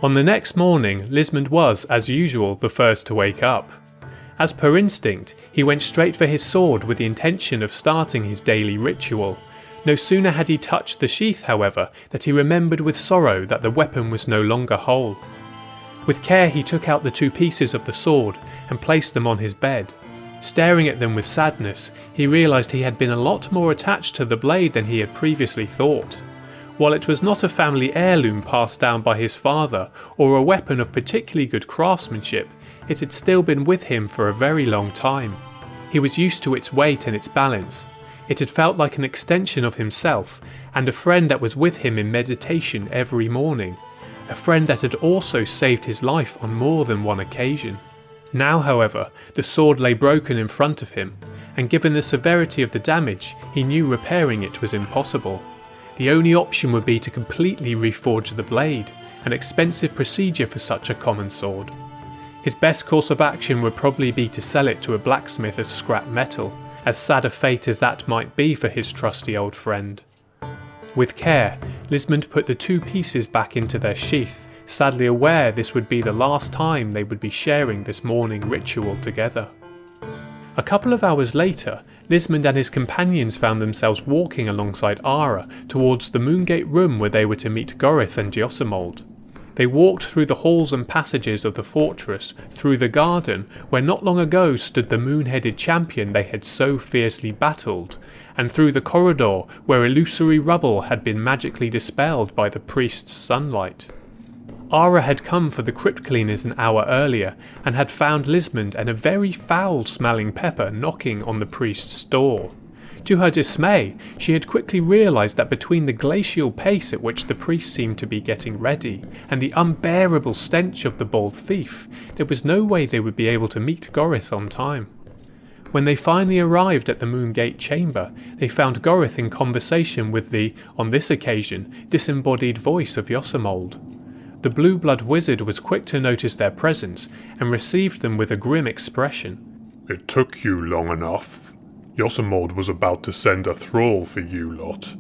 On the next morning, Lismond was, as usual, the first to wake up. As per instinct, he went straight for his sword with the intention of starting his daily ritual. No sooner had he touched the sheath, however, that he remembered with sorrow that the weapon was no longer whole. With care he took out the 2 pieces of the sword and placed them on his bed. Staring at them with sadness, he realised he had been a lot more attached to the blade than he had previously thought. While it was not a family heirloom passed down by his father, or a weapon of particularly good craftsmanship, it had still been with him for a very long time. He was used to its weight and its balance. It had felt like an extension of himself, and a friend that was with him in meditation every morning. A friend that had also saved his life on more than one occasion. Now, however, the sword lay broken in front of him, and given the severity of the damage, he knew repairing it was impossible. The only option would be to completely reforge the blade, an expensive procedure for such a common sword. His best course of action would probably be to sell it to a blacksmith as scrap metal, as sad a fate as that might be for his trusty old friend. With care, Lismond put the 2 pieces back into their sheath, sadly aware this would be the last time they would be sharing this morning ritual together. A couple of hours later, Lismond and his companions found themselves walking alongside Ara towards the Moongate room where they were to meet Goryth and Yosamold. They walked through the halls and passages of the fortress, through the garden where not long ago stood the moon-headed champion they had so fiercely battled, and through the corridor where illusory rubble had been magically dispelled by the priest's sunlight. Ara had come for the crypt cleaners an hour earlier, and had found Lismond and a very foul-smelling Pepper knocking on the priest's door. To her dismay, she had quickly realised that between the glacial pace at which the priest seemed to be getting ready, and the unbearable stench of the bald thief, there was no way they would be able to meet Goryth on time. When they finally arrived at the Moongate chamber, they found Goryth in conversation with the, on this occasion, disembodied voice of Yosamold. The blue blood wizard was quick to notice their presence, and received them with a grim expression. "It took you long enough. Yosamold was about to send a thrall for you lot."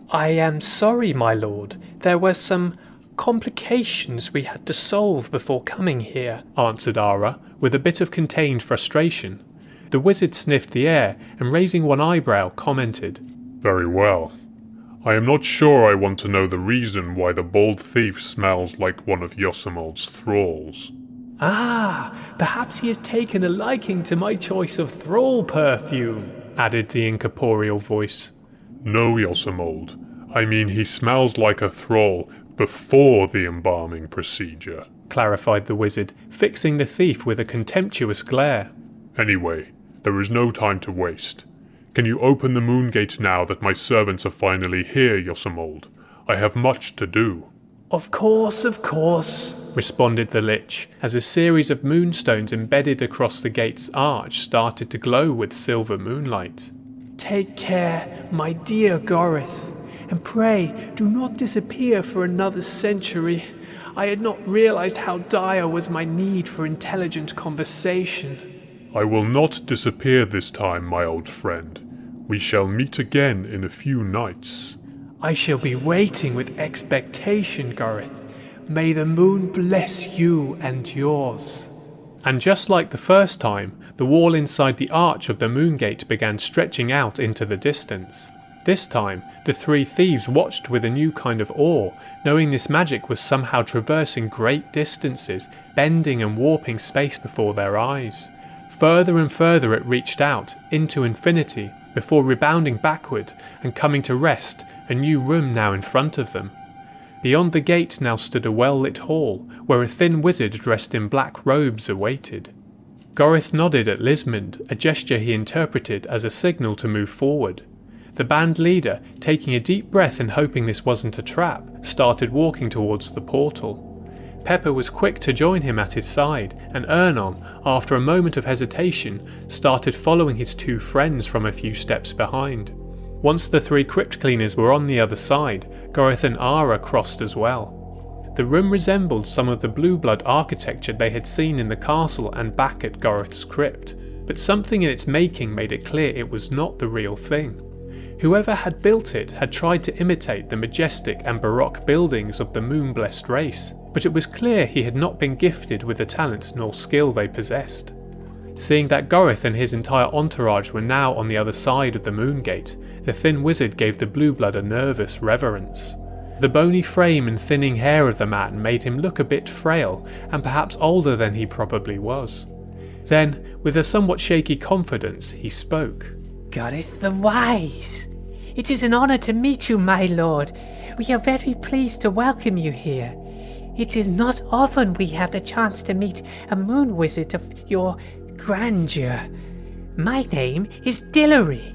"I am sorry, my lord. There were some complications we had to solve before coming here," answered Ara, with a bit of contained frustration. The wizard sniffed the air, and raising one eyebrow, commented, "Very well. I am not sure I want to know the reason why the bald thief smells like one of Yosamold's thralls." "Ah, perhaps he has taken a liking to my choice of thrall perfume," added the incorporeal voice. "No, Yosamold. I mean he smells like a thrall before the embalming procedure," clarified the wizard, fixing the thief with a contemptuous glare. "Anyway, there is no time to waste. Can you open the Moongate now that my servants are finally here, Yosamold? I have much to do." Of course, responded the Lich, as a series of moonstones embedded across the gate's arch started to glow with silver moonlight. "Take care, my dear Goryth, and pray do not disappear for another century. I had not realized how dire was my need for intelligent conversation." "I will not disappear this time, my old friend. We shall meet again in a few nights." "I shall be waiting with expectation, Goryth. May the moon bless you and yours." And just like the first time, the wall inside the arch of the Moongate began stretching out into the distance. This time, the 3 thieves watched with a new kind of awe, knowing this magic was somehow traversing great distances, bending and warping space before their eyes. Further and further it reached out, into infinity, before rebounding backward and coming to rest, a new room now in front of them. Beyond the gate now stood a well-lit hall, where a thin wizard dressed in black robes awaited. Goryth nodded at Lismond, a gesture he interpreted as a signal to move forward. The band leader, taking a deep breath and hoping this wasn't a trap, started walking towards the portal. Pepper was quick to join him at his side, and Ernon, after a moment of hesitation, started following his 2 friends from a few steps behind. Once the 3 crypt cleaners were on the other side, Goryth and Ara crossed as well. The room resembled some of the blue blood architecture they had seen in the castle and back at Goryth's crypt, but something in its making made it clear it was not the real thing. Whoever had built it had tried to imitate the majestic and baroque buildings of the moon-blessed race, but it was clear he had not been gifted with the talent nor skill they possessed. Seeing that Goryth and his entire entourage were now on the other side of the moon gate, the thin wizard gave the blue blood a nervous reverence. The bony frame and thinning hair of the man made him look a bit frail and perhaps older than he probably was. Then, with a somewhat shaky confidence, he spoke. Goryth the Wise, it is an honour to meet you, my lord. We are very pleased to welcome you here. It is not often we have the chance to meet a moon wizard of your grandeur. My name is Dillery.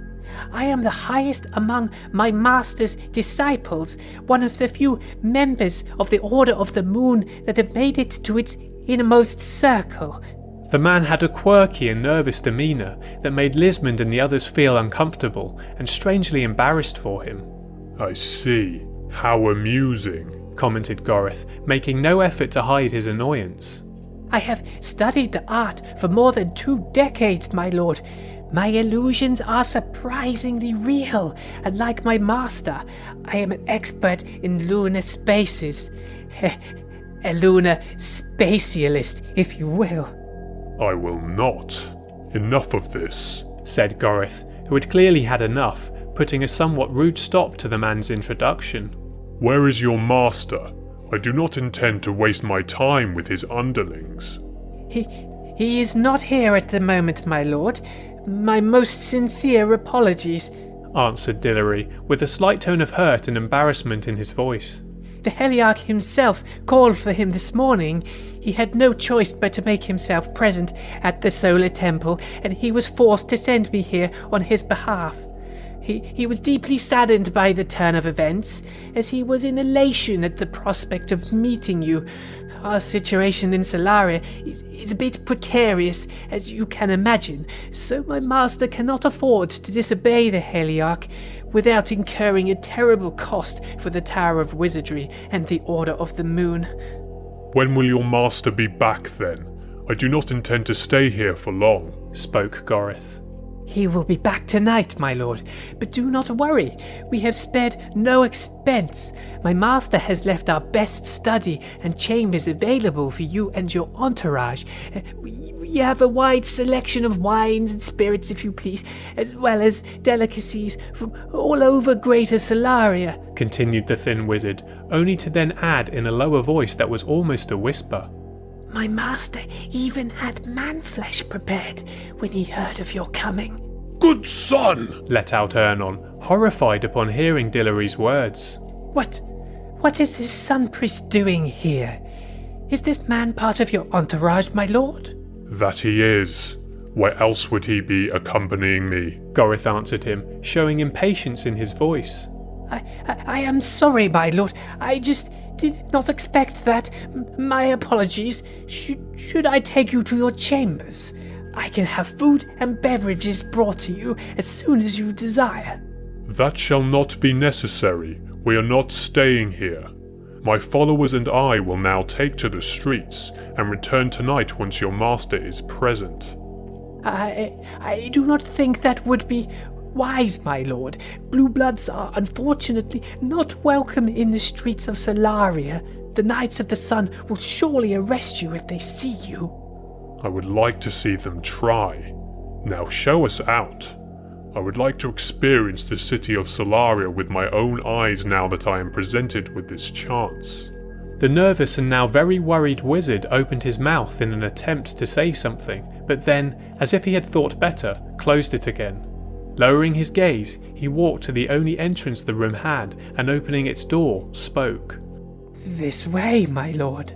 I am the highest among my master's disciples, one of the few members of the Order of the Moon that have made it to its innermost circle. The man had a quirky and nervous demeanour that made Lismond and the others feel uncomfortable and strangely embarrassed for him. I see. How amusing, commented Goryth, making no effort to hide his annoyance. I have studied the art for more than 2 decades, my lord. My illusions are surprisingly real, and like my master, I am an expert in lunar spaces. A lunar spatialist, if you will. I will not. Enough of this, said Goryth, who had clearly had enough, putting a somewhat rude stop to the man's introduction. Where is your master? I do not intend to waste my time with his underlings. He is not here at the moment, my lord. My most sincere apologies, answered Dillery, with a slight tone of hurt and embarrassment in his voice. The Heliarch himself called for him this morning. He had no choice but to make himself present at the Solar Temple, and he was forced to send me here on his behalf. He was deeply saddened by the turn of events, as he was in elation at the prospect of meeting you. Our situation in Solaria is a bit precarious, as you can imagine, so my master cannot afford to disobey the Heliarch without incurring a terrible cost for the Tower of Wizardry and the Order of the Moon. When will your master be back then? I do not intend to stay here for long, spoke Goryth. He will be back tonight, my lord, but do not worry. We have spared no expense. My master has left our best study and chambers available for you and your entourage. We have a wide selection of wines and spirits, if you please, as well as delicacies from all over Greater Solaria, continued the thin wizard, only to then add in a lower voice that was almost a whisper. My master even had man-flesh prepared when he heard of your coming. Good son! Let out Ernon, horrified upon hearing Dillery's words. What is this sun priest doing here? Is this man part of your entourage, my lord? That he is. Why else would he be accompanying me? Goryth answered him, showing impatience in his voice. I am sorry, my lord. I just did not expect that. My apologies. Should I take you to your chambers? I can have food and beverages brought to you as soon as you desire. That shall not be necessary. We are not staying here. My followers and I will now take to the streets and return tonight once your master is present. I do not think that would be wise, my lord. Blue bloods are unfortunately not welcome in the streets of Solaria. The Knights of the Sun will surely arrest you if they see you. I would like to see them try. Now show us out. I would like to experience the city of Solaria with my own eyes now that I am presented with this chance. The nervous and now very worried wizard opened his mouth in an attempt to say something, but then, as if he had thought better, closed it again. Lowering his gaze, he walked to the only entrance the room had, and opening its door, spoke. This way, my lord.